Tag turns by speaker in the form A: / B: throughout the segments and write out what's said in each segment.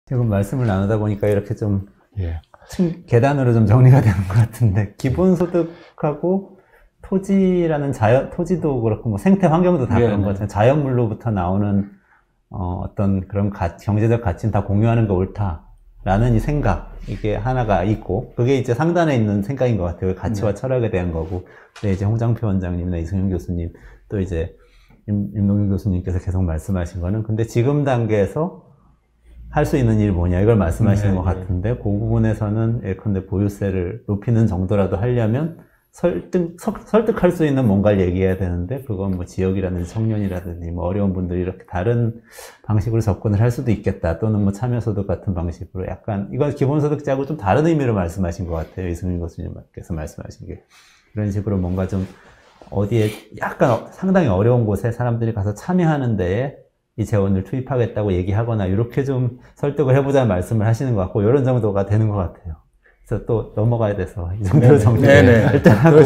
A: 지금 말씀을 나누다 보니까 이렇게 좀
B: 예.
A: 계단으로 좀 정리가 되는 것 같은데, 기본소득하고 토지라는 토지도 그렇고 뭐 생태 환경도 다 그런 거잖아요. 자연물로부터 나오는 어떤 그런 경제적 가치는 다 공유하는 게 옳다라는 이 생각, 이게 하나가 있고, 그게 이제 상단에 있는 생각인 것 같아요. 가치와 철학에 대한 거고. 근데 이제 홍장표 원장님이나 이승윤 교수님, 또 이제 임동균 교수님께서 계속 말씀하신 거는, 근데 지금 단계에서 할 수 있는 일이 뭐냐, 이걸 말씀하시는 것 같은데, 그 부분에서는 예컨대 보유세를 높이는 정도라도 하려면 설득할 수 있는 뭔가를 얘기해야 되는데, 그건 뭐 지역이라든지 청년이라든지 뭐 어려운 분들이 이렇게 다른 방식으로 접근을 할 수도 있겠다. 또는 뭐 참여소득 같은 방식으로 약간, 이건 기본소득제하고 좀 다른 의미로 말씀하신 것 같아요. 이승윤 교수님께서 말씀하신 게. 그런 식으로 뭔가 좀 어디에 약간 상당히 어려운 곳에 사람들이 가서 참여하는 데에 이 재원을 투입하겠다고 얘기하거나 이렇게 좀 설득을 해보자는 말씀을 하시는 것 같고, 이런 정도가 되는 것 같아요. 그래서 또 넘어가야 돼서 이 정도로 정리를 일단 하고,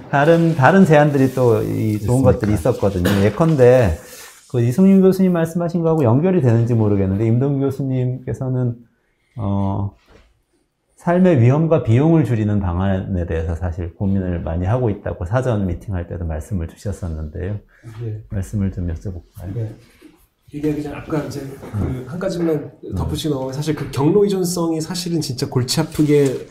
A: 다른 제안들이 또 좋은 것들이 있었거든요. 예컨대 그 이승윤 교수님 말씀하신 거하고 연결이 되는지 모르겠는데, 임동균 교수님께서는 삶의 위험과 비용을 줄이는 방안에 대해서 사실 고민을 많이 하고 있다고 사전 미팅할 때도 말씀을 주셨었는데요. 말씀을 좀 여쭤볼까요?
B: 이게 그냥 아까 이제 그 한 가지만 덧붙이고 넘어가면, 사실 그 경로 이전성이 사실은 진짜 골치 아프게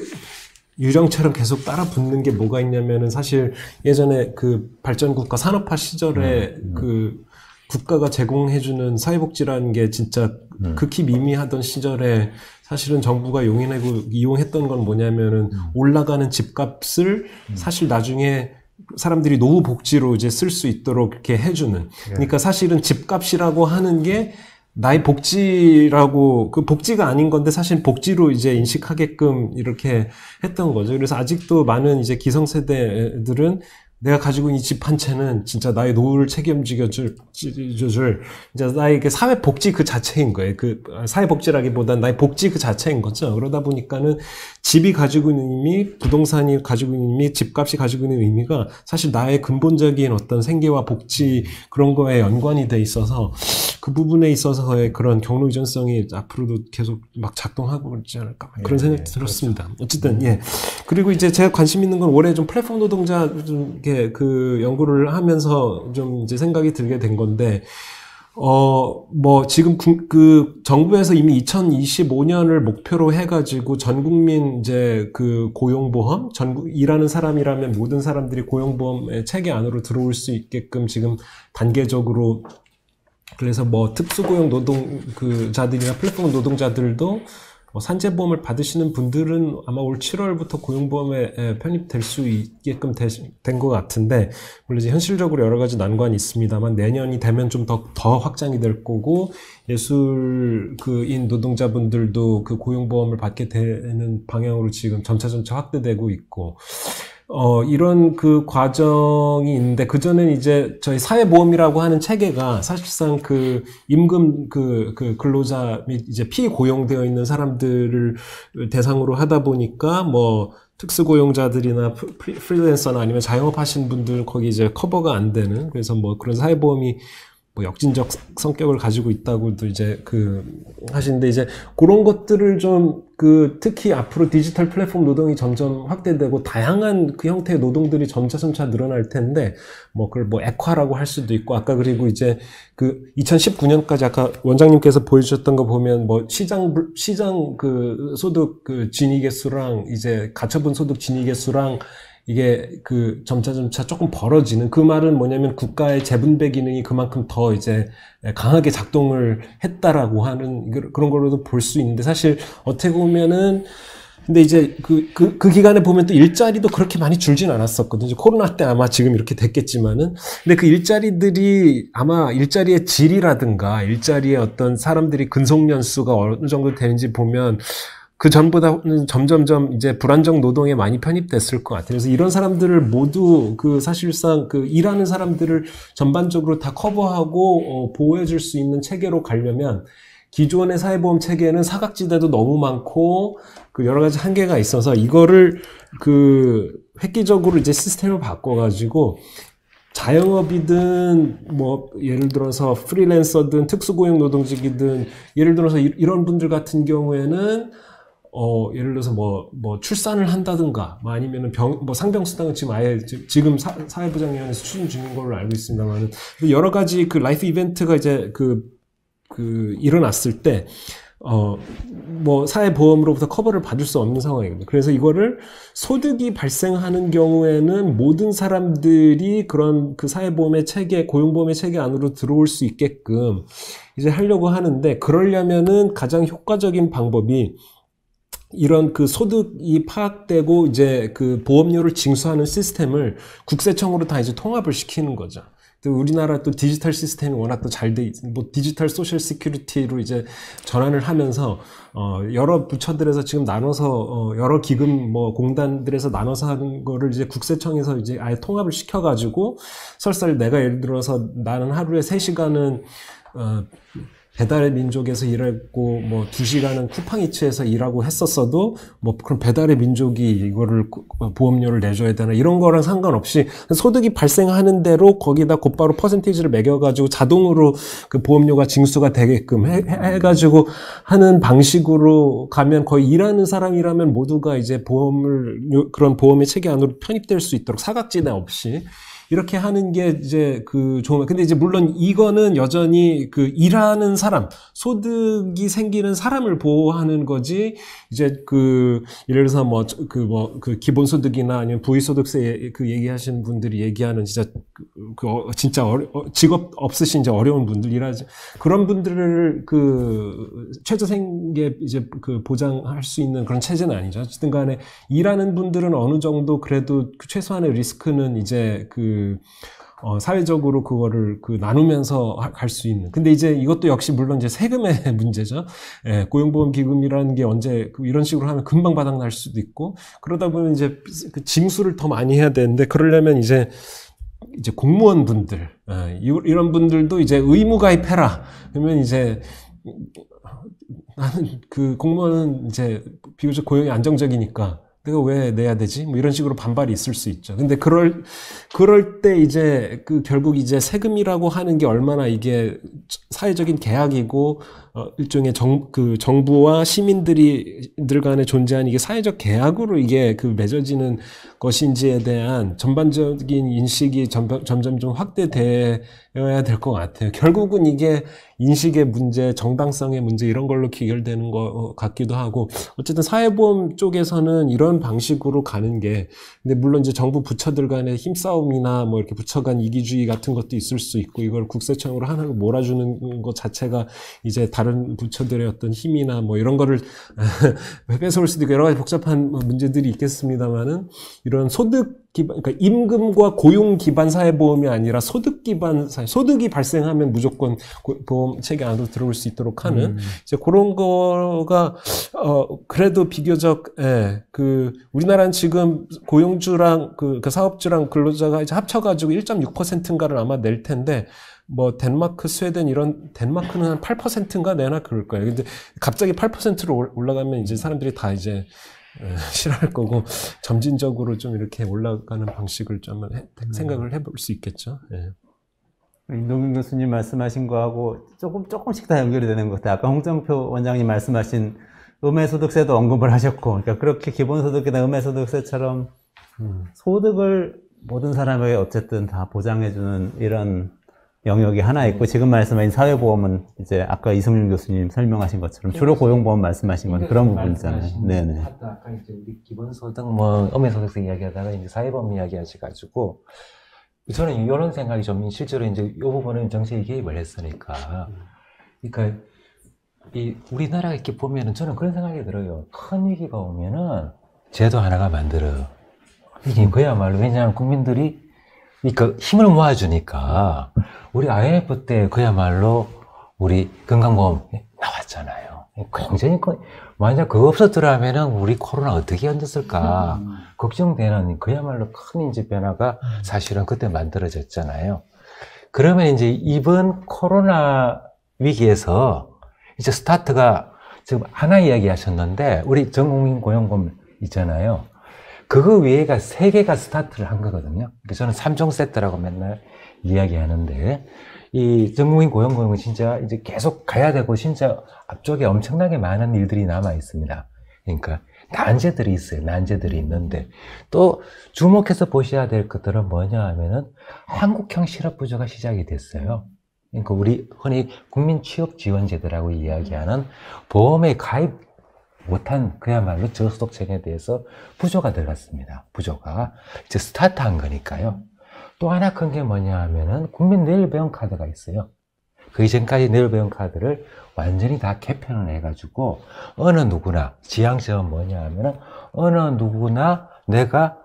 B: 유령처럼 계속 따라 붙는 게 뭐가 있냐면은, 사실 예전에 그 발전국가 산업화 시절에 그 국가가 제공해주는 사회복지라는 게 진짜 극히 미미하던 시절에, 사실은 정부가 이용했던 건 뭐냐면은 올라가는 집값을 사실 나중에 사람들이 노후 복지로 이제 쓸 수 있도록 이렇게 해주는. 그러니까 사실은 집값이라고 하는 게 나의 복지라고, 그 복지가 아닌 건데 사실 복지로 이제 인식하게끔 이렇게 했던 거죠. 그래서 아직도 많은 이제 기성세대들은 내가 가지고 있는 이 집 한 채는 진짜 나의 노후를 책임져줄, 이제 나의 그 사회복지 그 자체인 거예요. 그 사회복지라기보단 나의 복지 그 자체인 거죠. 그러다 보니까는 집이 가지고 있는 의미, 부동산이 가지고 있는 의미, 집값이 가지고 있는 의미가 사실 나의 근본적인 어떤 생계와 복지 그런 거에 연관이 돼 있어서, 그 부분에 있어서의 그런 경로 이전성이 앞으로도 계속 막 작동하고 있지 않을까, 그런 생각이 들었습니다. 그렇죠. 어쨌든 그리고 이제 제가 관심 있는 건, 올해 좀 플랫폼 노동자 좀 이렇게 그 연구를 하면서 좀 이제 생각이 들게 된 건데, 뭐 지금 그 정부에서 이미 2025년을 목표로 해가지고 전 국민 이제 그 고용보험, 일하는 사람이라면 모든 사람들이 고용보험의 체계 안으로 들어올 수 있게끔 지금 단계적으로, 그래서 뭐 특수고용 노동자들이나 플랫폼 노동자들도 뭐 산재보험을 받으시는 분들은 아마 올 7월부터 고용보험에 편입될 수 있게끔 된 것 같은데, 물론 이제 현실적으로 여러 가지 난관이 있습니다만, 내년이 되면 좀 더 확장이 될 거고, 예술인 노동자분들도 그 고용보험을 받게 되는 방향으로 지금 점차 확대되고 있고, 이런 그 과정이 있는데, 그전엔 이제 저희 사회보험이라고 하는 체계가 사실상 그 임금 그 근로자 및 이제 피고용되어 있는 사람들을 대상으로 하다 보니까, 뭐 특수고용자들이나 프리랜서나 아니면 자영업 하신 분들 거기 이제 커버가 안 되는, 그래서 뭐 그런 사회보험이 뭐 역진적 성격을 가지고 있다고도 이제 하시는데, 이제 그런 것들을 좀 특히 앞으로 디지털 플랫폼 노동이 점점 확대되고 다양한 그 형태의 노동들이 점차 늘어날 텐데, 뭐 그걸 뭐 액화라고 할 수도 있고, 아까 그리고 이제 2019년까지 아까 원장님께서 보여주셨던 거 보면, 뭐 시장 소득 진입의 수랑 이제 가처분 소득 진입의 수랑 이게 점차 조금 벌어지는, 그 말은 뭐냐면 국가의 재분배 기능이 그만큼 더 이제 강하게 작동을 했다라고 하는 그런 걸로도 볼 수 있는데, 사실 어떻게 보면은, 근데 이제 그 기간에 보면 또 일자리도 그렇게 많이 줄진 않았었거든요. 코로나 때 아마 지금 이렇게 됐겠지만은. 근데 그 일자리들이 아마 일자리의 질이라든가 일자리의 어떤 사람들이 근속연수가 어느 정도 되는지 보면, 그 전보다는 점점점 이제 불안정 노동에 많이 편입됐을 것 같아요. 그래서 이런 사람들을 모두 사실상 일하는 사람들을 전반적으로 다 커버하고 보호해 줄 수 있는 체계로 가려면, 기존의 사회보험 체계는 사각지대도 너무 많고 여러 가지 한계가 있어서, 이거를 획기적으로 이제 시스템을 바꿔가지고 자영업이든 뭐 예를 들어서 프리랜서든 특수고용 노동직이든 예를 들어서 이런 분들 같은 경우에는 예를 들어서 뭐 출산을 한다든가, 뭐 아니면은 뭐 상병수당은 지금 아예 지금 사회보장위원회에서 추진 중인 걸로 알고 있습니다만은, 여러 가지 그 라이프 이벤트가 이제 일어났을 때, 뭐 사회보험으로부터 커버를 받을 수 없는 상황입니다. 그래서 이거를 소득이 발생하는 경우에는 모든 사람들이 그런 그 사회보험의 체계, 고용보험의 체계 안으로 들어올 수 있게끔 이제 하려고 하는데, 그러려면은 가장 효과적인 방법이 이런 그 소득이 파악되고 이제 그 보험료를 징수하는 시스템을 국세청으로 다 이제 통합을 시키는 거죠. 또 우리나라 또 디지털 시스템이 워낙 또 잘 돼 뭐 디지털 소셜 시큐리티로 이제 전환을 하면서 여러 부처들에서 지금 나눠서 여러 기금 뭐 공단들에서 나눠서 하는 거를 이제 국세청에서 이제 아예 통합을 시켜 가지고, 설사 내가 예를 들어서 나는 하루에 3시간은 배달의 민족에서 일했고 뭐 2시간은 쿠팡이츠에서 일하고 했었어도 뭐 그럼 배달의 민족이 이거를 보험료를 내줘야 되나, 이런 거랑 상관없이 소득이 발생하는 대로 거기다 곧바로 퍼센티지를 매겨가지고 자동으로 그 보험료가 징수가 되게끔 해가지고 하는 방식으로 가면, 거의 일하는 사람이라면 모두가 이제 그런 보험의 체계 안으로 편입될 수 있도록 사각지대 없이 이렇게 하는 게 이제 근데 이제 물론 이거는 여전히 그 일하는 사람, 소득이 생기는 사람을 보호하는 거지, 이제 예를 들어서 기본소득이나 아니면 부의소득세 얘기하시는 분들이 얘기하는 진짜 직업 없으신 이제 어려운 분들, 그런 분들을 최저생계 이제 보장할 수 있는 그런 체제는 아니죠. 어쨌든 간에 일하는 분들은 어느 정도 그래도 최소한의 리스크는 이제 사회적으로 그거를 나누면서 갈 수 있는. 근데 이제 이것도 역시 물론 이제 세금의 문제죠. 예, 고용보험기금이라는 게 언제 이런 식으로 하면 금방 바닥날 수도 있고, 그러다 보면 이제 징수를 더 많이 해야 되는데, 그러려면 이제 공무원분들, 이런 분들도 이제 의무 가입해라. 그러면 이제 나는 공무원은 이제 비교적 고용이 안정적이니까 내가 왜 내야 되지? 뭐 이런 식으로 반발이 있을 수 있죠. 근데 그럴 때 이제 결국 이제 세금이라고 하는 게 얼마나 이게 사회적인 계약이고, 일종의 정부와 시민들 간에 존재하는 이게 사회적 계약으로 이게 맺어지는 것인지에 대한 전반적인 인식이 점점 좀 확대되어야 될 것 같아요. 결국은 이게 인식의 문제, 정당성의 문제, 이런 걸로 귀결되는 것 같기도 하고, 어쨌든 사회보험 쪽에서는 이런 방식으로 가는 게, 근데 물론 이제 정부 부처들 간의 힘싸움이나 뭐 이렇게 부처 간 이기주의 같은 것도 있을 수 있고, 이걸 국세청으로 하나로 몰아주는 것 자체가 이제 다른 부처들의 어떤 힘이나 뭐 이런 거를 뺏어올 수도 있고, 여러 가지 복잡한 문제들이 있겠습니다만은, 이런 소득 기반, 그러니까 임금과 고용 기반 사회보험이 아니라 소득 기반 소득이 발생하면 무조건 보험 체계 안으로 들어올 수 있도록 하는 이제 그런 거가 그래도 비교적 우리나라는 지금 고용주랑 사업주랑 근로자가 이제 합쳐가지고 1.6%인가를 아마 낼 텐데, 뭐 덴마크, 스웨덴 덴마크는 한 8%인가 내나 그럴 거예요. 근데 갑자기 8%로 올라가면 이제 사람들이 다 이제 싫어할 거고, 점진적으로 좀 이렇게 올라가는 방식을 좀 생각을 해볼 수 있겠죠. 예.
A: 임동균 교수님 말씀하신 거하고 조금씩 다 연결이 되는 것 같아요. 아까 홍정표 원장님 말씀하신 음해소득세도 언급을 하셨고, 그러니까 그렇게 기본소득이나 음해소득세처럼 소득을 모든 사람에게 어쨌든 다 보장해주는 이런 영역이 하나 있고, 지금 말씀하신 사회보험은 이제 아까 이승윤 교수님 설명하신 것처럼 주로 고용보험 말씀하신 건 그런 부분이잖아요. 네네.
C: 아까 이제 우리 기본소득, 뭐 음해소득세 이야기하다가 이제 사회보험 이야기하셔가지고, 저는 이런 생각이 좀 실제로 이제 이 부분은 정책이 개입을 했으니까, 그러니까 우리나라 이렇게 보면은 저는 그런 생각이 들어요. 큰 위기가 오면은 제도 하나가 만들어요. 이게 그야말로, 왜냐하면 국민들이 그러니까 힘을 모아주니까, 우리 IMF 때 그야말로 우리 건강보험 나왔잖아요. 굉장히 만약 그거 없었더라면은 우리 코로나 어떻게 견뎠을까 걱정되는 그야말로 큰 이제 변화가 사실은 그때 만들어졌잖아요. 그러면 이제 이번 코로나 위기에서 이제 스타트가 지금 하나 이야기 하셨는데, 우리 전국민 고용보험 있잖아요. 그거 위에가 3개가 스타트를 한 거거든요. 그래서 저는 3종 세트라고 맨날 이야기하는데, 이 전국민 고용보험은 진짜 이제 계속 가야 되고, 진짜 앞쪽에 엄청나게 많은 일들이 남아 있습니다. 그러니까 난제들이 있어요. 난제들이 있는데, 또 주목해서 보셔야 될 것들은 뭐냐 하면은 한국형 실업부조가 시작이 됐어요. 그러니까 우리 흔히 국민취업지원제도라고 이야기하는 보험에 가입 못한 그야말로 저소득층에 대해서 부조가 들어갔습니다. 부조가 이제 스타트한 거니까요. 또 하나 큰 게 뭐냐 하면은 국민 내일배움 카드가 있어요. 그 이전까지 내일배움 카드를 완전히 다 개편을 해가지고 어느 누구나 지향점은 뭐냐 하면은 어느 누구나 내가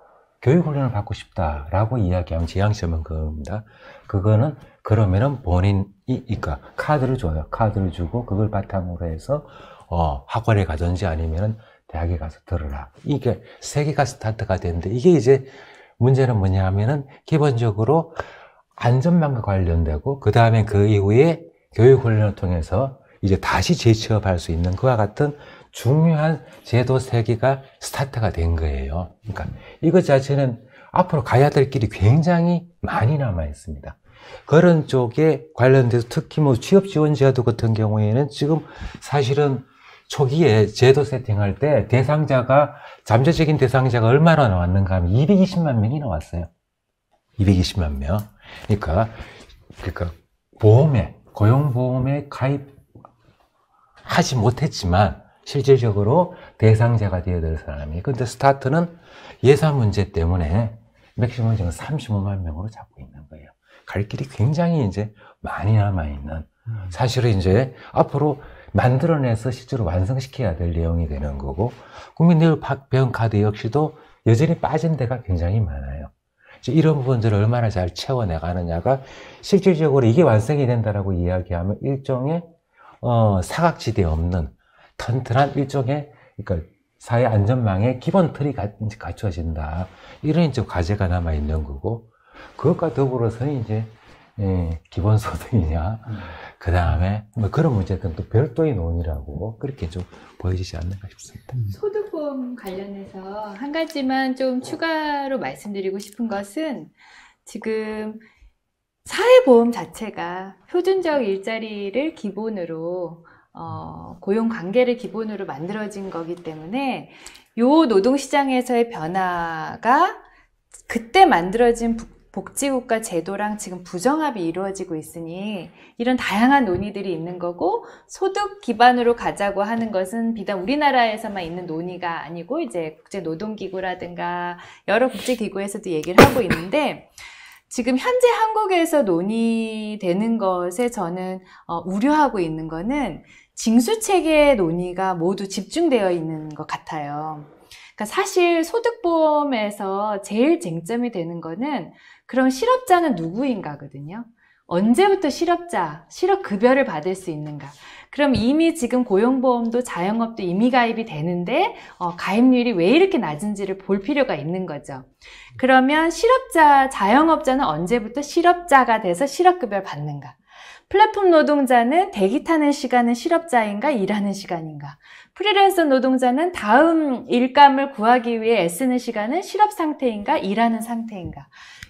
C: 교육훈련을 받고 싶다라고 이야기하면 지향점은 그겁니다. 그거는 그러면은 본인이 그러니까 카드를 줘요. 카드를 주고 그걸 바탕으로 해서 학원에 가든지 아니면은 대학에 가서 들어라. 이게 3개가 스타트가 되는데, 이게 이제 문제는 뭐냐 하면은 기본적으로 안전망과 관련되고, 그 다음에 그 이후에 교육훈련을 통해서 이제 다시 재취업할 수 있는 그와 같은 중요한 제도 3개가 스타트가 된 거예요. 그러니까 이것 자체는 앞으로 가야 될 길이 굉장히 많이 남아 있습니다. 그런 쪽에 관련돼서 특히 뭐 취업지원제도 같은 경우에는 지금 사실은 초기에 제도 세팅할 때 대상자가, 잠재적인 대상자가 얼마나 나왔는가 하면 220만 명이 나왔어요. 220만 명. 그러니까 고용보험에 가입하지 못했지만 실질적으로 대상자가 되어야 될 사람이. 근데 스타트는 예산 문제 때문에 맥시멈 지금 35만 명으로 잡고 있는 거예요. 갈 길이 굉장히 이제 많이 남아있는, 사실은 이제 앞으로 만들어내서 실제로 완성시켜야 될 내용이 되는 거고, 국민내일배움 카드 역시도 여전히 빠진 데가 굉장히 많아요. 이런 부분들을 얼마나 잘 채워내가느냐가 실질적으로 이게 완성이 된다라고 이야기하면 일종의 사각지대 없는 튼튼한 일종의, 그러니까 사회 안전망의 기본 틀이 갖춰진다. 이런 이제 과제가 남아 있는 거고, 그것과 더불어서는 이제 기본소득이냐, 그 다음에 뭐 그런 문제는 또 별도의 논의라고 그렇게 좀 보여지지 않는가 싶습니다.
D: 소득보험 관련해서 한 가지만 좀 추가로 말씀드리고 싶은 것은, 지금 사회보험 자체가 표준적 일자리를 기본으로 고용관계를 기본으로 만들어진 거기 때문에 요 노동시장에서의 변화가 그때 만들어진 복지국가 제도랑 지금 부정합이 이루어지고 있으니 이런 다양한 논의들이 있는 거고, 소득 기반으로 가자고 하는 것은 비단 우리나라에서만 있는 논의가 아니고 이제 국제노동기구라든가 여러 국제기구에서도 얘기를 하고 있는데, 지금 현재 한국에서 논의되는 것에 저는 우려하고 있는 거는 징수체계 논의가 모두 집중되어 있는 것 같아요. 그러니까 사실 소득보험에서 제일 쟁점이 되는 거는 그럼 실업자는 누구인가거든요. 언제부터 실업급여를 받을 수 있는가. 그럼 이미 지금 고용보험도 자영업도 이미 가입이 되는데 가입률이 왜 이렇게 낮은지를 볼 필요가 있는 거죠. 그러면 자영업자는 언제부터 실업자가 돼서 실업급여를 받는가. 플랫폼 노동자는 대기 타는 시간은 실업자인가 일하는 시간인가. 프리랜서 노동자는 다음 일감을 구하기 위해 애쓰는 시간은 실업 상태인가 일하는 상태인가.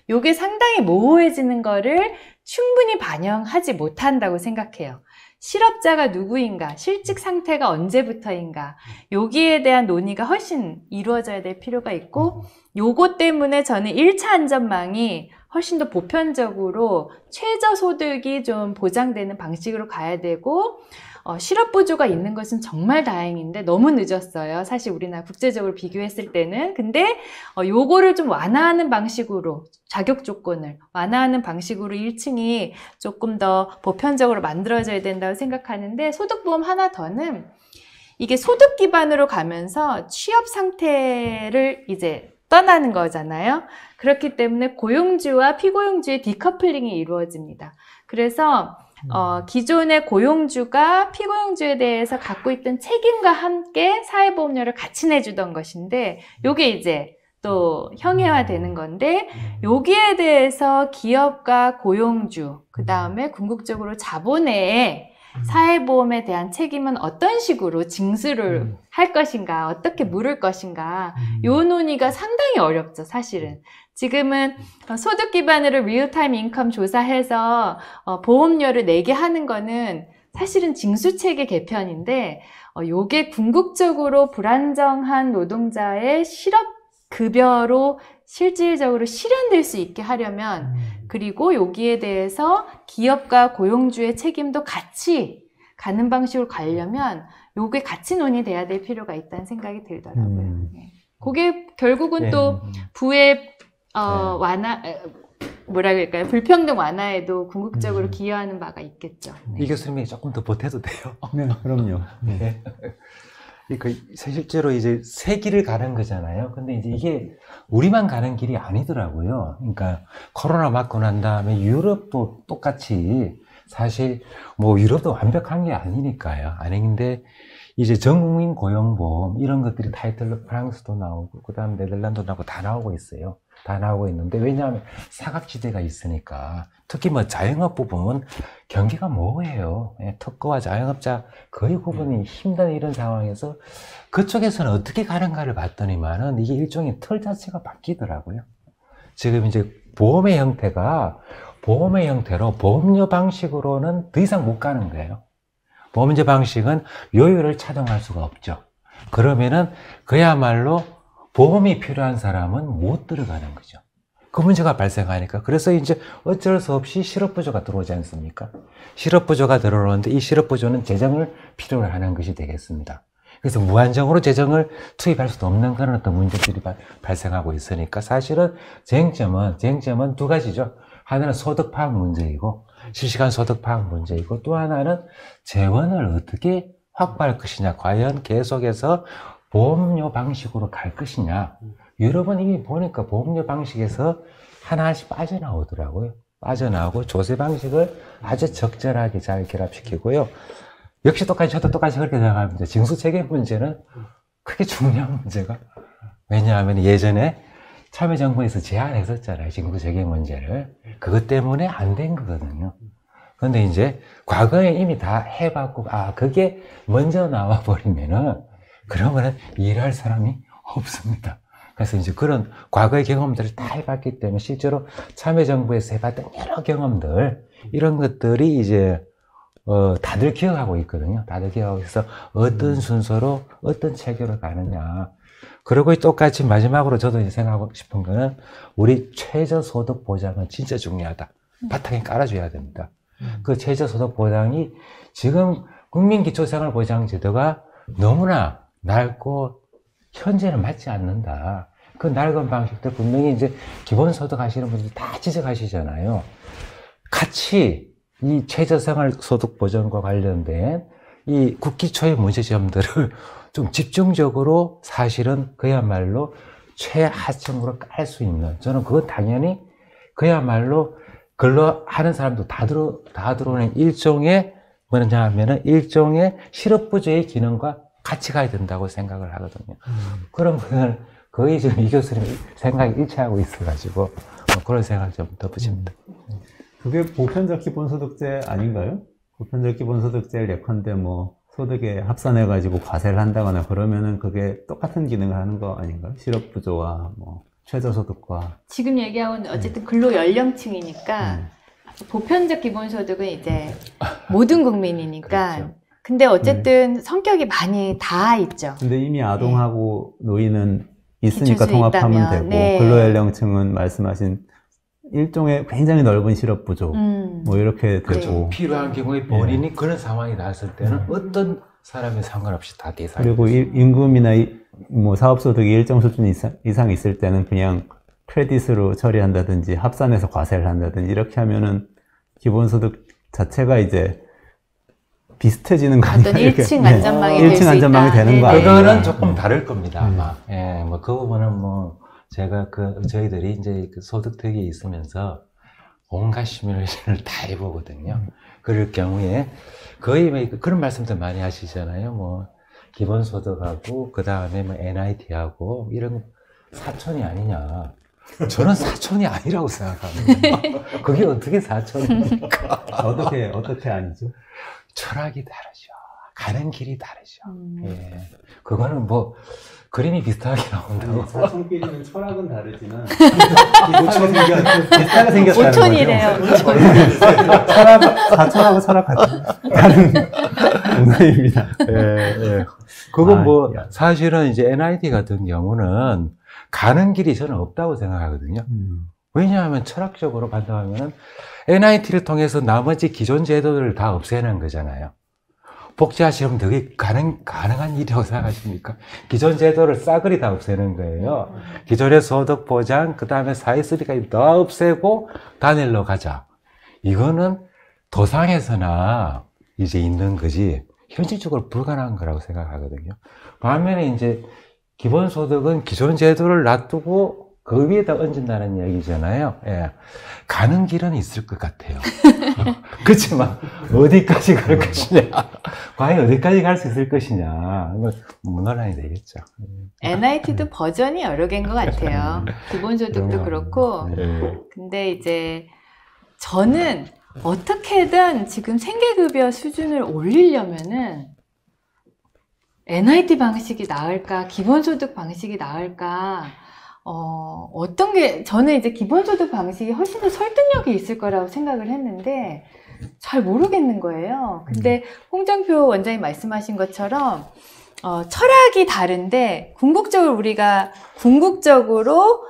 D: 요게 상당히 모호해지는 거를 충분히 반영하지 못한다고 생각해요. 실업자가 누구인가, 실직 상태가 언제부터인가, 여기에 대한 논의가 훨씬 이루어져야 될 필요가 있고, 요거 때문에 저는 1차 안전망이 훨씬 더 보편적으로 최저소득이 좀 보장되는 방식으로 가야 되고, 실업보조가 있는 것은 정말 다행인데 너무 늦었어요. 사실 우리나라 국제적으로 비교했을 때는. 근데 요거를 좀 완화하는 방식으로, 자격 조건을 완화하는 방식으로 1층이 조금 더 보편적으로 만들어져야 된다고 생각하는데, 소득보험 하나 더는 이게 소득 기반으로 가면서 취업 상태를 이제 떠나는 거잖아요. 그렇기 때문에 고용주와 피고용주의 디커플링이 이루어집니다. 그래서 기존의 고용주가 피고용주에 대해서 갖고 있던 책임과 함께 사회보험료를 같이 내주던 것인데, 요게 이제 또 형해화되는 건데, 여기에 대해서 기업과 고용주, 그 다음에 궁극적으로 자본에 사회보험에 대한 책임은 어떤 식으로 징수를 할 것인가, 어떻게 물을 것인가, 요 논의가 상당히 어렵죠, 사실은. 지금은 소득 기반으로 리얼타임 인컴 조사해서 보험료를 내게 하는 거는 사실은 징수체계 개편인데, 요게 궁극적으로 불안정한 노동자의 실업급여로 실질적으로 실현될 수 있게 하려면, 그리고 여기에 대해서 기업과 고용주의 책임도 같이 가는 방식으로 가려면 요게 같이 논의돼야 될 필요가 있다는 생각이 들더라고요. 그게 결국은 또 부의 완화, 뭐라 그럴까요? 불평등 완화에도 궁극적으로 기여하는 바가 있겠죠.
C: 이 교수님이 조금 더 보태도 돼요?
A: 네, 그럼요.
C: 네. 실제로 이제 새 길을 가는 거잖아요. 근데 이제 이게 우리만 가는 길이 아니더라고요. 그러니까 코로나 맞고 난 다음에 유럽도 똑같이 사실 뭐 유럽도 완벽한 게 아니니까요. 아닌데 이제 전국민 고용보험 이런 것들이 타이틀로 프랑스도 나오고 그다음 네덜란드도 나오고 다 나오고 있어요. 다 나오고 있는데 왜냐하면 사각지대가 있으니까 특히 뭐 자영업 부분은 경기가 모호해요. 특허와 자영업자 거의 구분이 힘든 이런 상황에서 그쪽에서는 어떻게 가는가를 봤더니만은 이게 일종의 틀 자체가 바뀌더라고요. 지금 이제 보험의 형태로 보험료 방식으로는 더 이상 못 가는 거예요. 보험료 방식은 요율을 차등할 수가 없죠. 그러면은 그야말로 보험이 필요한 사람은 못 들어가는 거죠. 그 문제가 발생하니까. 그래서 이제 어쩔 수 없이 실업부조가 들어오지 않습니까? 실업부조가 들어오는데 이 실업부조는 재정을 필요로 하는 것이 되겠습니다. 그래서 무한정으로 재정을 투입할 수도 없는 그런 어떤 문제들이 발생하고 있으니까 사실은 쟁점은 두 가지죠. 하나는 소득 파악 문제이고 실시간 소득 파악 문제이고 또 하나는 재원을 어떻게 확보할 것이냐. 과연 계속해서 보험료 방식으로 갈 것이냐. 유럽은 이미 보니까 보험료 방식에서 하나씩 빠져나오더라고요. 빠져나오고 조세 방식을 아주 적절하게 잘 결합시키고요. 역시 저도 똑같이 그렇게 생각합니다. 징수체계 문제는 크게 중요한 문제가. 왜냐하면 예전에 참여정부에서 제안했었잖아요. 징수체계 문제를. 그것 때문에 안 된 거거든요. 근데 이제 과거에 이미 다 해봤고, 그게 먼저 나와버리면은, 그러면은 일할 사람이 없습니다. 그래서 이제 그런 과거의 경험들을 다 해봤기 때문에 실제로 참여정부에서 해봤던 여러 경험들, 이런 것들이 이제, 다들 기억하고 있거든요. 다들 기억하고 있어서 어떤 순서로 어떤 체계로 가느냐. 그리고 똑같이 마지막으로 저도 이제 생각하고 싶은 거는 우리 최저소득 보장은 진짜 중요하다. 바탕에 깔아줘야 됩니다. 그 최저소득 보장이 지금 국민기초생활보장제도가 너무나 낡고 현재는 맞지 않는다. 그 낡은 방식들 분명히 이제 기본소득 하시는 분들이 다 지적하시잖아요. 같이 이 최저생활소득 보전과 관련된 이 국기초의 문제점들을 좀 집중적으로 사실은 그야말로 최하층으로 깔 수 있는, 저는 그건 당연히 그야말로 근로하는 사람도 다 들어오는 일종의 뭐냐 하면은 일종의 실업부조의 기능과 같이 가야 된다고 생각을 하거든요. 그런 부분을 거의 지금 이 교수님 생각이 일치하고 있어가지고 그런 생각을 좀 덧붙입니다.
A: 그게 보편적 기본소득제 아닌가요? 보편적 기본소득제를 예컨대 뭐 소득에 합산해가지고 과세를 한다거나 그러면은 그게 똑같은 기능을 하는 거 아닌가요? 실업부조와 뭐 최저소득과.
D: 지금 얘기하고는 어쨌든 근로연령층이니까 보편적 기본소득은 이제 모든 국민이니까.
C: 그렇죠.
D: 근데 어쨌든 성격이 많이 다 있죠.
A: 근데 이미 아동하고 노인은 있으니까
D: 기초수에
A: 통합하면
D: 있다면,
A: 되고
D: 네.
A: 근로연령층은 말씀하신 일종의 굉장히 넓은 실업부조 뭐 이렇게 되고
D: 네.
C: 필요한 경우에 본인이 그런 상황이 나왔을 때는 어떤 사람에 상관없이 다 대상이
A: 그리고 임금이나 뭐 사업소득이 일정 수준 이상 있을 때는 그냥 크레딧으로 처리한다든지 합산해서 과세를 한다든지 이렇게 하면은 기본소득 자체가 이제 비슷해지는 거
D: 어떤
A: 아니에요?
D: 1층 안전망이 될 수
A: 1층 안전망이
D: 있다.
A: 되는 거
D: 네.
A: 아니에요?
C: 그거는 조금 다를 겁니다, 아마. 예, 뭐, 그 부분은 뭐, 제가 저희들이 이제 그 소득특위에 있으면서 온갖 시뮬레이션을 다 해보거든요. 그럴 경우에 거의 뭐 그런 말씀들 많이 하시잖아요. 뭐, 기본소득하고, 그 다음에 뭐, NIT하고, 이런 사촌이 아니냐. 저는 사촌이 아니라고 생각합니다. 그게 어떻게 사촌입니까?
A: 어떻게 아니죠?
C: 철학이 다르죠. 가는 길이 다르죠. 예. 그거는 뭐 그림이 비슷하게 나온다고.
A: 사촌끼리는 철학은 다르지만 비슷하게 생겼다는
D: 오촌이래요.
A: 사촌하고 철학 같은 다른 동네입니다.
C: 예. 그건 뭐 사실은 이제 NIT 같은 경우는 가는 길이 저는 없다고 생각하거든요. 왜냐하면 철학적으로 판단하면은 NIT를 통해서 나머지 기존 제도들을 다 없애는 거잖아요. 복지하시면 되게 가능한 일이라고 생각하십니까? 기존 제도를 싸그리 다 없애는 거예요. 기존의 소득 보장, 그 다음에 사회수비까지 다 없애고 단일로 가자. 이거는 도상에서나 이제 있는 거지, 현실적으로 불가능한 거라고 생각하거든요. 반면에 이제 기본소득은 기존 제도를 놔두고 그 위에다 얹은다는 얘기잖아요. 예. 가는 길은 있을 것 같아요. 그렇지만 어디까지 갈 것이냐, 과연 어디까지 갈 수 있을 것이냐, 논란이 되겠죠.
D: NIT도 버전이 여러 개인 것 같아요. 기본소득도 그렇고.
C: 네.
D: 근데 이제 저는 어떻게든 지금 생계급여 수준을 올리려면은 NIT 방식이 나을까, 기본소득 방식이 나을까, 어떤 게, 저는 이제 기본소득 방식이 훨씬 더 설득력이 있을 거라고 생각을 했는데, 잘 모르겠는 거예요. 근데 홍정표 원장님 말씀하신 것처럼, 철학이 다른데, 우리가 궁극적으로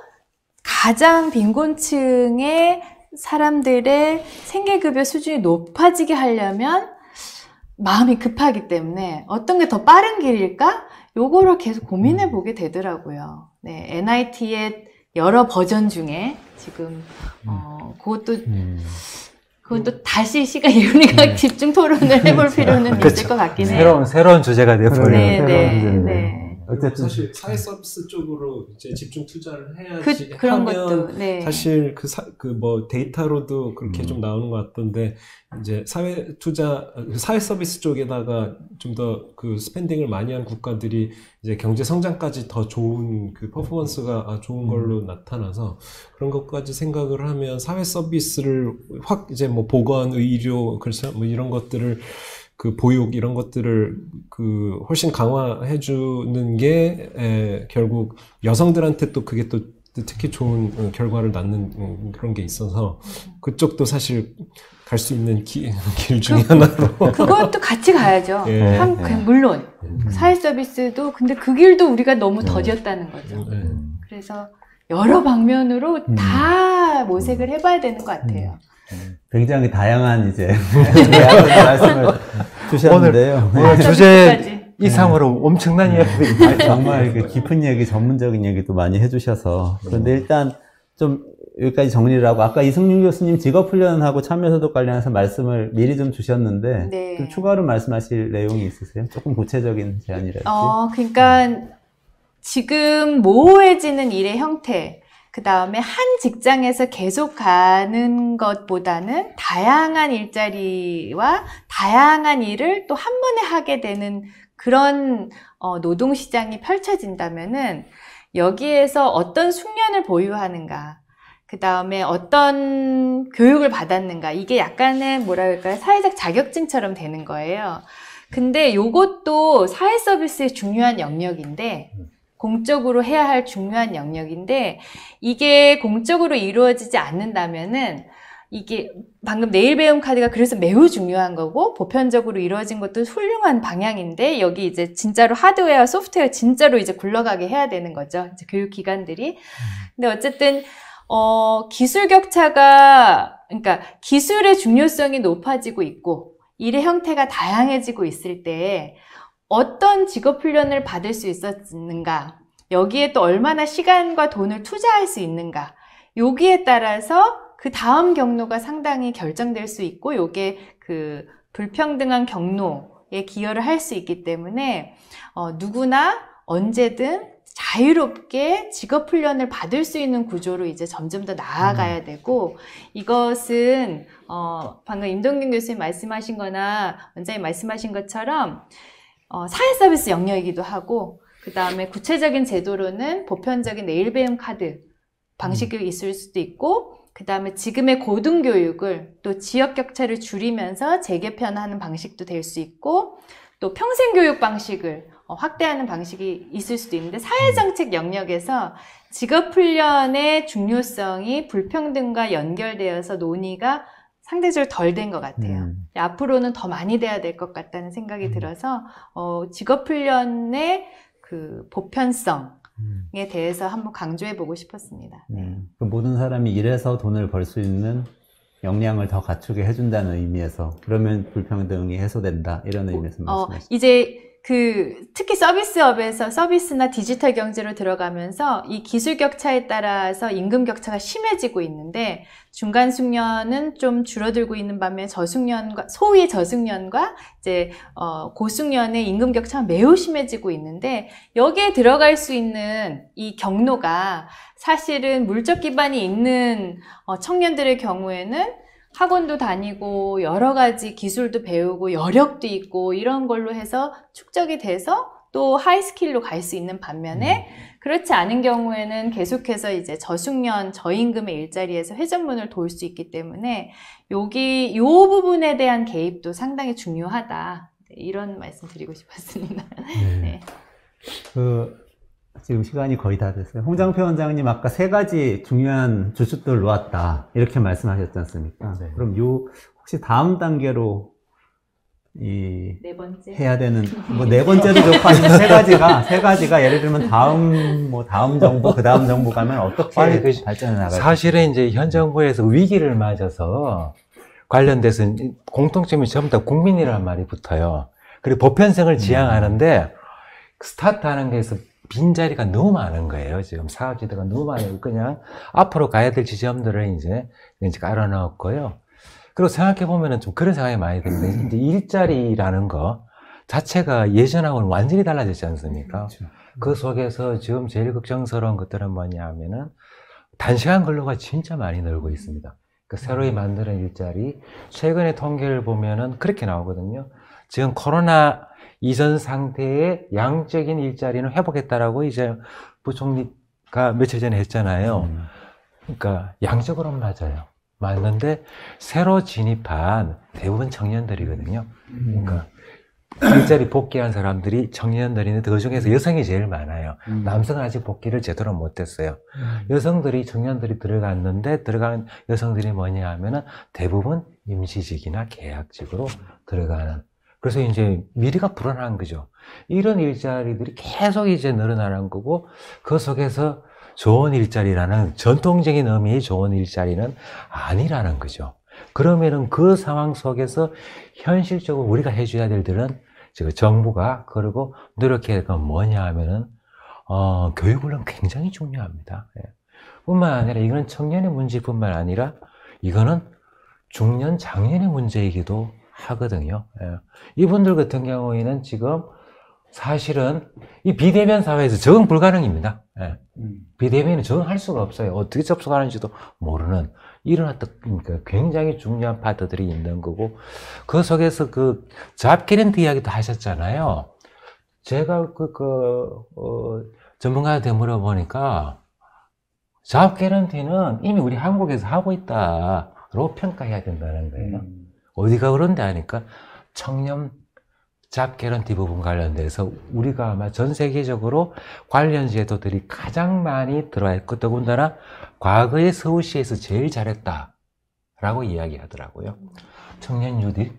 D: 가장 빈곤층의 사람들의 생계급여 수준이 높아지게 하려면, 마음이 급하기 때문에 어떤 게 더 빠른 길일까? 요거를 계속 고민해 보게 되더라고요. 네, NIT의 여러 버전 중에 지금 그것도 다시 우리가 집중 토론을 해볼 필요는 있을 것 같긴 해요.
C: 새로운 주제가 되어버려요.
D: 네.
B: 어쨌든 사실 사회 서비스 쪽으로 이제 집중 투자를 해야지
D: 그런
B: 하면
D: 것도, 네.
B: 사실 뭐 데이터로도 그렇게 좀 나오는 것 같던데, 이제 사회 서비스 쪽에다가 좀 더 그 스pen딩을 많이 한 국가들이 이제 경제 성장까지 더 좋은 그 퍼포먼스가 좋은 걸로 나타나서, 그런 것까지 생각을 하면 사회 서비스를 확 이제 뭐 보건, 의료, 그렇죠, 뭐 이런 것들을, 그 보육 이런 것들을 그 훨씬 강화해 주는 게 결국 여성들한테 또 그게 또 특히 좋은 결과를 낳는 그런 게 있어서, 그쪽도 사실 갈 수 있는 길 중에 하나로.
D: 그것도 같이 가야죠. 물론 사회 서비스도, 근데 그 길도 우리가 너무 더뎠다는 거죠. 그래서 여러 방면으로 다 모색을 해봐야 되는 것 같아요.
A: 굉장히 다양한 이제 말씀을 주셨는데요.
C: 오늘 주제 이상으로 엄청난 이야기들이
A: 정말 깊은 얘기, 전문적인 얘기도 많이 해주셔서. 그런데 일단 좀 여기까지 정리를 하고, 아까 이승윤 교수님 직업훈련하고 참여소득 관련해서 말씀을 미리 좀 주셨는데,
D: 네.
A: 좀 추가로 말씀하실 내용이 있으세요? 조금 구체적인 제안이랄지.
D: 그러니까 지금 모호해지는 일의 형태, 그 다음에 한 직장에서 계속 가는 것보다는 다양한 일자리와 다양한 일을 또 한 번에 하게 되는 그런 노동시장이 펼쳐진다면은, 여기에서 어떤 숙련을 보유하는가, 그 다음에 어떤 교육을 받았는가, 이게 약간의 뭐랄까요, 사회적 자격증처럼 되는 거예요. 근데 요것도 사회 서비스의 중요한 영역인데, 공적으로 해야 할 중요한 영역인데, 이게 공적으로 이루어지지 않는다면은, 이게 방금 내일 배움 카드가 그래서 매우 중요한 거고, 보편적으로 이루어진 것도 훌륭한 방향인데, 여기 이제 진짜로 하드웨어, 소프트웨어 진짜로 이제 굴러가게 해야 되는 거죠. 이제 교육기관들이. 근데 어쨌든, 기술 격차가, 그러니까 기술의 중요성이 높아지고 있고, 일의 형태가 다양해지고 있을 때, 어떤 직업훈련을 받을 수 있었는가, 여기에 또 얼마나 시간과 돈을 투자할 수 있는가, 여기에 따라서 그 다음 경로가 상당히 결정될 수 있고, 요게 그 불평등한 경로에 기여를 할 수 있기 때문에 누구나 언제든 자유롭게 직업훈련을 받을 수 있는 구조로 이제 점점 더 나아가야 되고, 이것은 방금 임동균 교수님 말씀하신 거나 원장님 말씀하신 것처럼 사회 서비스 영역이기도 하고, 그 다음에 구체적인 제도로는 보편적인 내일 배움 카드 방식이 있을 수도 있고, 그 다음에 지금의 고등교육을 또 지역 격차를 줄이면서 재개편하는 방식도 될 수 있고, 또 평생교육 방식을 확대하는 방식이 있을 수도 있는데, 사회정책 영역에서 직업훈련의 중요성이 불평등과 연결되어서 논의가 상대적으로 덜 된 것 같아요. 앞으로는 더 많이 돼야 될 것 같다는 생각이 들어서 직업훈련의 그 보편성에 대해서 한번 강조해 보고 싶었습니다.
A: 그 모든 사람이 일해서 돈을 벌 수 있는 역량을 더 갖추게 해준다는 의미에서, 그러면 불평등이 해소된다, 이런 의미에서 말씀하셨죠.
D: 이제 특히 서비스업에서 서비스나 디지털 경제로 들어가면서 이 기술 격차에 따라서 임금 격차가 심해지고 있는데, 중간 숙련은 좀 줄어들고 있는 반면 저숙련과, 소위 저숙련과 이제 고숙련의 임금 격차가 매우 심해지고 있는데, 여기에 들어갈 수 있는 이 경로가 사실은 물적 기반이 있는 청년들의 경우에는 학원도 다니고 여러 가지 기술도 배우고 여력도 있고 이런 걸로 해서 축적이 돼서 또 하이스킬로 갈 수 있는 반면에, 그렇지 않은 경우에는 계속해서 이제 저숙련, 저임금의 일자리에서 회전문을 돌 수 있기 때문에 이 부분에 대한 개입도 상당히 중요하다. 이런 말씀 드리고 싶었습니다. 네.
A: 지금 시간이 거의 다 됐어요. 홍장표 원장님 아까 3가지 중요한 주축들을 놓았다, 이렇게 말씀하셨지 않습니까?
C: 네.
A: 그럼 혹시 다음 단계로
D: 네 번째.
A: 해야 되는, 뭐 4번째도 좋고, 아니면 3가지가 예를 들면 다음 정부, 그 다음 정부 가면 어떻게 발전해 나갈까?
C: 사실은 이제 현 정부에서 위기를 맞아서 관련돼서 공통점이 전부 다 국민이라는 말이 붙어요. 그리고 보편성을 지향하는데, 스타트하는 데서 빈자리가 너무 많은 거예요. 지금 사업지대가 너무 많아요. 그냥 앞으로 가야 될 지점들을 이제 깔아 넣었고요. 그리고 생각해 보면은 좀 그런 생각이 많이 드는데, 이제 일자리라는 거 자체가 예전하고는 완전히 달라졌지 않습니까?
A: 그렇죠.
C: 그 속에서 지금 제일 걱정스러운 것들은 뭐냐 하면은 단시간 근로가 진짜 많이 늘고 있습니다. 그 새로이 만드는 일자리, 최근에 통계를 보면은 그렇게 나오거든요. 지금 코로나 이전 상태의 양적인 일자리는 회복했다라고 이제 부총리가 며칠 전에 했잖아요. 그러니까 양적으로는 맞아요. 맞는데 새로 진입한 대부분 청년들이거든요. 그러니까 일자리 복귀한 사람들이 청년들인데, 그 중에서 여성이 제일 많아요. 남성은 아직 복귀를 제대로 못했어요. 여성들이, 청년들이 들어간 여성들이 뭐냐 하면은 대부분 임시직이나 계약직으로 들어가는. 그래서 이제 미래가 불안한 거죠. 이런 일자리들이 계속 이제 늘어나는 거고, 그 속에서 좋은 일자리라는, 전통적인 의미의 좋은 일자리는 아니라는 거죠. 그러면은 그 상황 속에서 현실적으로 우리가 해줘야 될 일은, 지금 정부가 그리고 노력해야 될 건 뭐냐 하면은, 교육훈련 굉장히 중요합니다. 뿐만 아니라 이거는 청년의 문제뿐만 아니라 이거는 중년, 장년의 문제이기도 하거든요. 이분들 같은 경우에는 지금 사실은 이 비대면 사회에서 적응 불가능입니다. 비대면은 적응할 수가 없어요. 어떻게 접속하는지도 모르는 이런 그러니까 굉장히 중요한 파트들이 있는 거고, 그 속에서 그 잡 개런티 이야기도 하셨잖아요. 제가 전문가한테 물어보니까 잡 개런티는 이미 우리 한국에서 하고 있다로 평가해야 된다는 거예요. 어디가 그런데 하니까 청년 잡 개런티 부분 관련돼서 우리가 아마 전 세계적으로 관련 제도들이 가장 많이 들어와 있고, 더군다나 과거에 서울시에서 제일 잘했다라고 이야기하더라고요. 청년 뉴딜.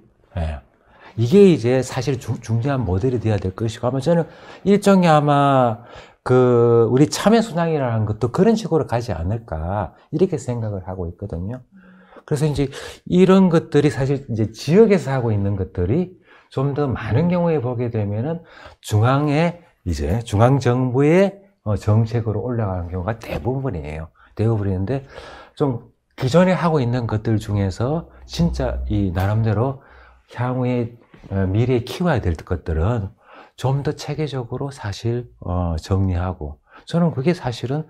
C: 이게 이제 사실 중요한 모델이 돼야 될 것이고, 아마 저는 일종의 아마 우리 참여수당이라는 것도 그런 식으로 가지 않을까, 이렇게 생각을 하고 있거든요. 그래서 이제 이런 것들이 사실 이제 지역에서 하고 있는 것들이 좀 더 많은 경우에 보게 되면은 중앙정부의 정책으로 올라가는 경우가 대부분이에요. 대부분인데, 좀 기존에 하고 있는 것들 중에서 진짜 이 나름대로 향후에 미래에 키워야 될 것들은 좀 더 체계적으로 사실 정리하고, 저는 그게 사실은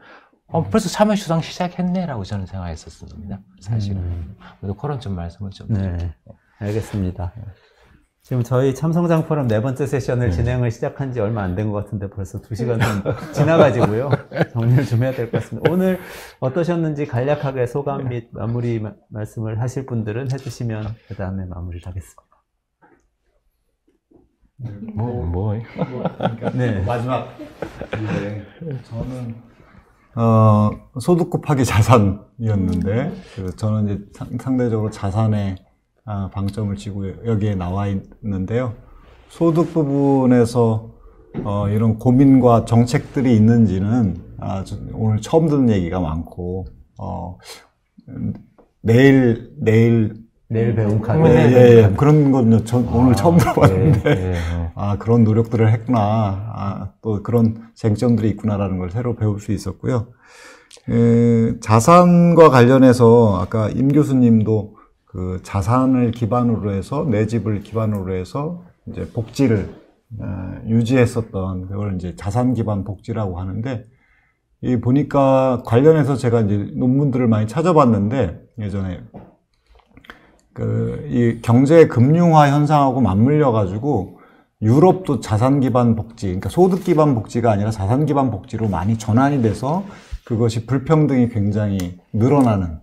C: 벌써 참여수당 시작했네라고 저는 생각했었습니다. 사실은. 그래서 그런 좀 말씀을 좀.
A: 네, 알겠습니다. 지금 저희 참성장 포럼 4번째 세션을 진행을 시작한 지 얼마 안 된 것 같은데 벌써 2시간 좀 지나가지고요. 정리를 좀 해야 될 것 같습니다. 오늘 어떠셨는지 간략하게 소감 및 마무리 말씀을 하실 분들은 해주시면 그 다음에 마무리를 하겠습니다.
E: 네. 마지막 저는 소득 곱하기 자산이었는데 저는 이제 상대적으로 자산에 방점을 치고 여기에 나와 있는데요. 소득 부분에서 이런 고민과 정책들이 있는지는 오늘 처음 듣는 얘기가 많고 내일
A: 배운 카드.
E: 예. 그런 건 오늘 처음 들어봤는데 그런 노력들을 했구나. 또 그런 쟁점들이 있구나라는 걸 새로 배울 수 있었고요. 자산과 관련해서 아까 임 교수님도 그 자산을 기반으로 해서 내 집을 기반으로 해서 이제 복지를 유지했었던 그걸 이제 자산 기반 복지라고 하는데 이 보니까 관련해서 제가 이제 논문들을 많이 찾아봤는데 예전에 이 경제 금융화 현상하고 맞물려 가지고 유럽도 자산 기반 복지, 그러니까 소득 기반 복지가 아니라 자산 기반 복지로 많이 전환이 돼서 그것이 불평등이 굉장히 늘어나는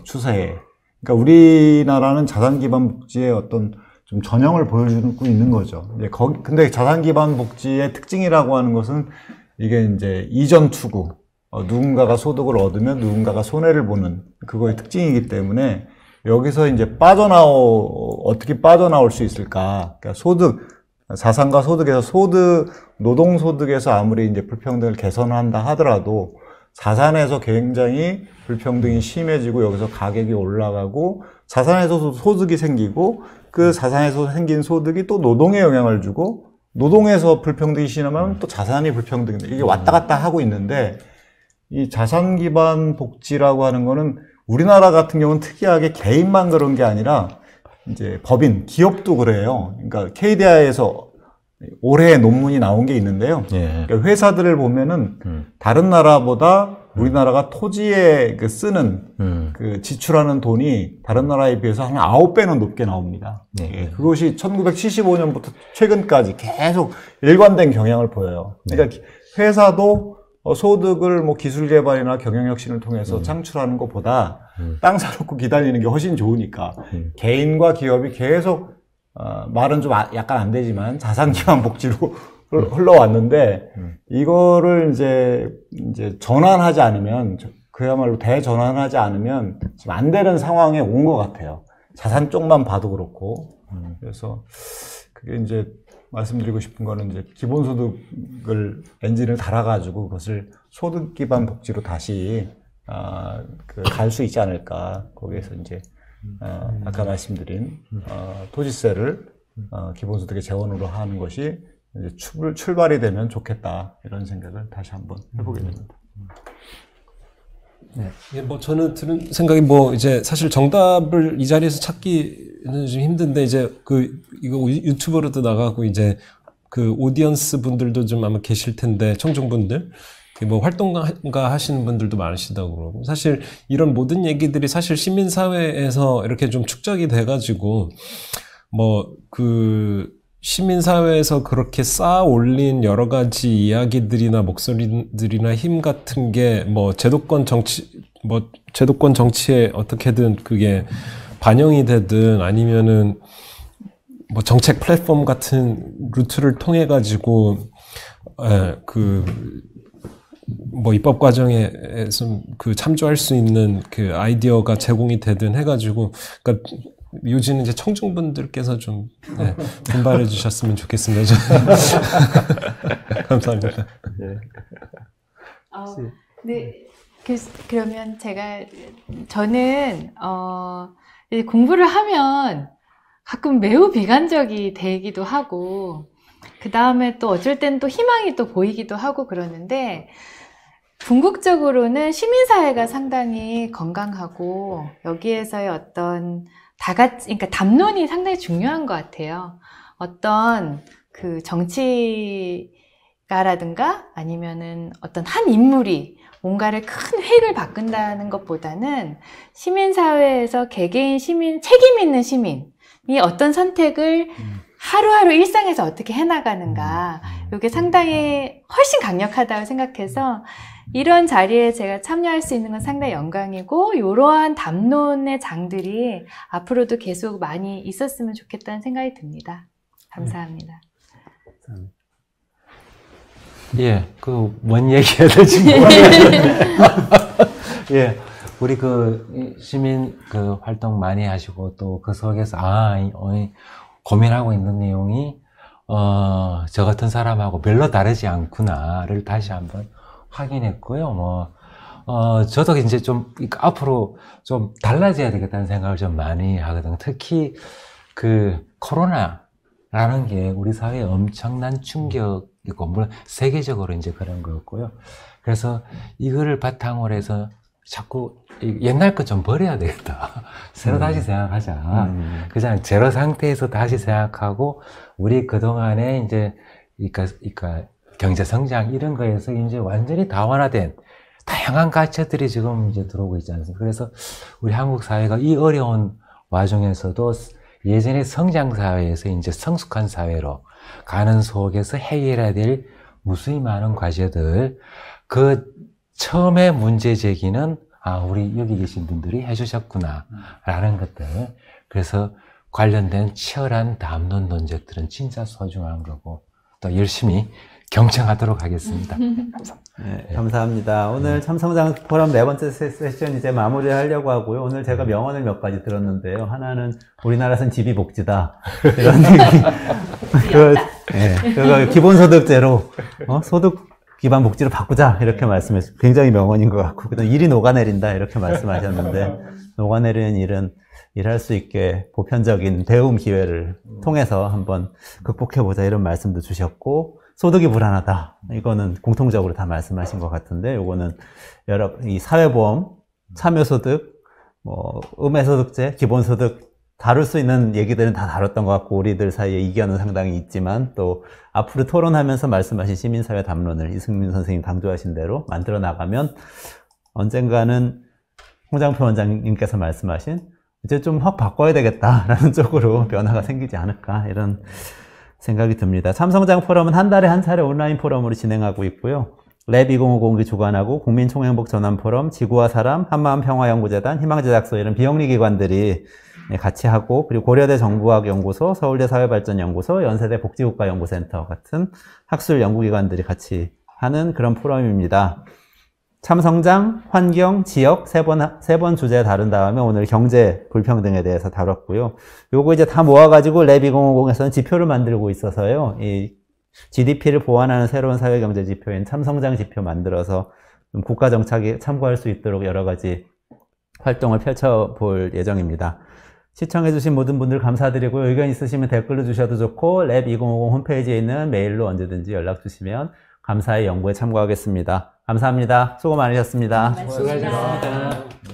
E: 추세에. 그러니까 우리나라는 자산 기반 복지의 어떤 좀 전형을 보여주고 있는 거죠. 근데 자산 기반 복지의 특징이라고 하는 것은 이게 이제 이전 투구, 누군가가 소득을 얻으면 누군가가 손해를 보는 그거의 특징이기 때문에 여기서 이제 어떻게 빠져나올 수 있을까? 그러니까 자산과 소득에서 노동소득에서 아무리 이제 불평등을 개선한다 하더라도 자산에서 굉장히 불평등이 심해지고 여기서 가격이 올라가고 자산에서 소득이 생기고 그 자산에서 생긴 소득이 또 노동에 영향을 주고 노동에서 불평등이 심하면 또 자산이 불평등이 이게 왔다 갔다 하고 있는데 이 자산 기반 복지라고 하는 거는 우리나라 같은 경우는 특이하게 개인만 그런 게 아니라 이제 법인, 기업도 그래요. 그러니까 KDI에서 올해 논문이 나온 게 있는데요. 그러니까 회사들을 보면은 다른 나라보다 우리나라가 토지에 쓰는 지출하는 돈이 다른 나라에 비해서 한 9배는 높게 나옵니다. 그것이 1975년부터 최근까지 계속 일관된 경향을 보여요. 그러니까 회사도 소득을 기술 개발이나 경영 혁신을 통해서 창출하는 것보다 땅 사놓고 기다리는 게 훨씬 좋으니까 개인과 기업이 계속 말은 좀 약간 안 되지만 자산 기반 복지로 흘러왔는데 이거를 이제 전환하지 않으면 그야말로 대전환하지 않으면 지금 안 되는 상황에 온 것 같아요. 자산 쪽만 봐도 그렇고 그래서 그게 이제 말씀드리고 싶은 거는 이제 기본소득을 엔진을 달아가지고 그것을 소득 기반 복지로 다시 갈 수 있지 않을까. 거기에서 이제 아까 말씀드린 토지세를 기본소득의 재원으로 하는 것이 이제 출발이 되면 좋겠다 이런 생각을 다시 한번 해보게 됩니다.
B: 네. 저는 들은 생각이 이제 사실 정답을 이 자리에서 찾기는 좀 힘든데 이제 이거 유튜버로도 나가고 이제 오디언스 분들도 좀 아마 계실 텐데 청중분들 활동가 하시는 분들도 많으시다고 그러고 사실 이런 모든 얘기들이 사실 시민사회에서 이렇게 좀 축적이 돼가지고 시민사회에서 그렇게 쌓아 올린 여러 가지 이야기들이나 목소리들이나 힘 같은 게 제도권 정치에 어떻게든 그게 반영이 되든 아니면은 정책 플랫폼 같은 루트를 통해 가지고 입법 과정에 좀 참조할 수 있는 아이디어가 제공이 되든 해가지고 그러니까 요지는 이제 청중분들께서 좀 분발해 주셨으면 좋겠습니다. 감사합니다.
D: 네. 그러면 저는 공부를 하면 가끔 매우 비관적이 되기도 하고 그 다음에 또 어쩔 땐 또 희망이 또 보이기도 하고 그러는데 궁극적으로는 시민사회가 상당히 건강하고 여기에서의 어떤 그러니까 담론이 상당히 중요한 것 같아요. 어떤 정치가라든가 아니면은 어떤 한 인물이 뭔가를 큰 획을 바꾼다는 것보다는 시민사회에서 개개인 시민, 책임 있는 시민, 어떤 선택을 하루하루 일상에서 어떻게 해나가는가, 이게 상당히 훨씬 강력하다고 생각해서 이런 자리에 제가 참여할 수 있는 건 상당히 영광이고, 이러한 담론의 장들이 앞으로도 계속 많이 있었으면 좋겠다는 생각이 듭니다. 감사합니다.
C: 예, 뭔 얘기해야 될지 모르겠는데. 예, 우리 시민 활동 많이 하시고, 또 그 속에서, 고민하고 있는 내용이, 저 같은 사람하고 별로 다르지 않구나를 다시 한번 확인했고요. 저도 이제 앞으로 좀 달라져야 되겠다는 생각을 좀 많이 하거든요. 특히 코로나라는 게 우리 사회에 엄청난 충격이고, 물론 세계적으로 이제 그런 거였고요. 그래서 이거를 바탕으로 해서 자꾸 옛날 것 좀 버려야 되겠다. 새로 다시 생각하자. 그냥 제로 상태에서 다시 생각하고, 우리 그동안에 이제, 경제 성장 이런 거에서 이제 완전히 다원화된 다양한 가치들이 지금 이제 들어오고 있지 않습니까? 그래서 우리 한국 사회가 이 어려운 와중에서도 예전의 성장 사회에서 이제 성숙한 사회로 가는 속에서 해결해야 될 무수히 많은 과제들, 처음에 문제 제기는 우리 여기 계신 분들이 해주셨구나 라는 것들. 그래서 관련된 치열한 담론 논쟁들은 진짜 소중한 거고, 또 열심히 경청하도록 하겠습니다.
A: 네, 감사합니다. 오늘 참성장 포럼 4번째 세션 이제 마무리하려고 하고요. 오늘 제가 명언을 몇 가지 들었는데요. 하나는 우리나라는 집이 복지다. 이런 얘기. 그거 기본소득제로 소득 기반 복지를 바꾸자 이렇게 말씀했어요. 굉장히 명언인 것 같고, 그다음 일이 녹아내린다 이렇게 말씀하셨는데, 녹아내리는 일은 일할 수 있게 보편적인 배움 기회를 통해서 한번 극복해보자 이런 말씀도 주셨고, 소득이 불안하다, 이거는 공통적으로 다 말씀하신 것 같은데, 요거는 이 사회보험, 참여소득, 음해소득제, 기본소득 다룰 수 있는 얘기들은 다 다뤘던 것 같고, 우리들 사이에 이견은 상당히 있지만, 또 앞으로 토론하면서 말씀하신 시민사회 담론을 이승민 선생님 강조하신 대로 만들어 나가면 언젠가는 홍장표 원장님께서 말씀하신 이제 좀 확 바꿔야 되겠다라는 쪽으로 변화가 생기지 않을까, 이런 생각이 듭니다. 참성장 포럼은 한 달에 한 차례 온라인 포럼으로 진행하고 있고요. 랩 2050이 주관하고 국민총행복전환포럼, 지구와 사람, 한마음평화연구재단, 희망제작소 이런 비영리 기관들이 같이 하고, 그리고 고려대 정부학연구소, 서울대 사회발전연구소, 연세대 복지국가연구센터 같은 학술 연구기관들이 같이 하는 그런 포럼입니다. 참성장, 환경, 지역 세 번 주제 다룬 다음에 오늘 경제 불평등에 대해서 다뤘고요. 요거 이제 다 모아가지고 랩 2050에서는 지표를 만들고 있어서요. 이 GDP를 보완하는 새로운 사회경제 지표인 참성장 지표 만들어서 좀 국가 정착에 참고할 수 있도록 여러 가지 활동을 펼쳐볼 예정입니다. 시청해주신 모든 분들 감사드리고요. 의견 있으시면 댓글로 주셔도 좋고, 랩 2050 홈페이지에 있는 메일로 언제든지 연락 주시면 감사히 연구에 참고하겠습니다. 감사합니다. 수고 많으셨습니다.
D: 수고하셨습니다.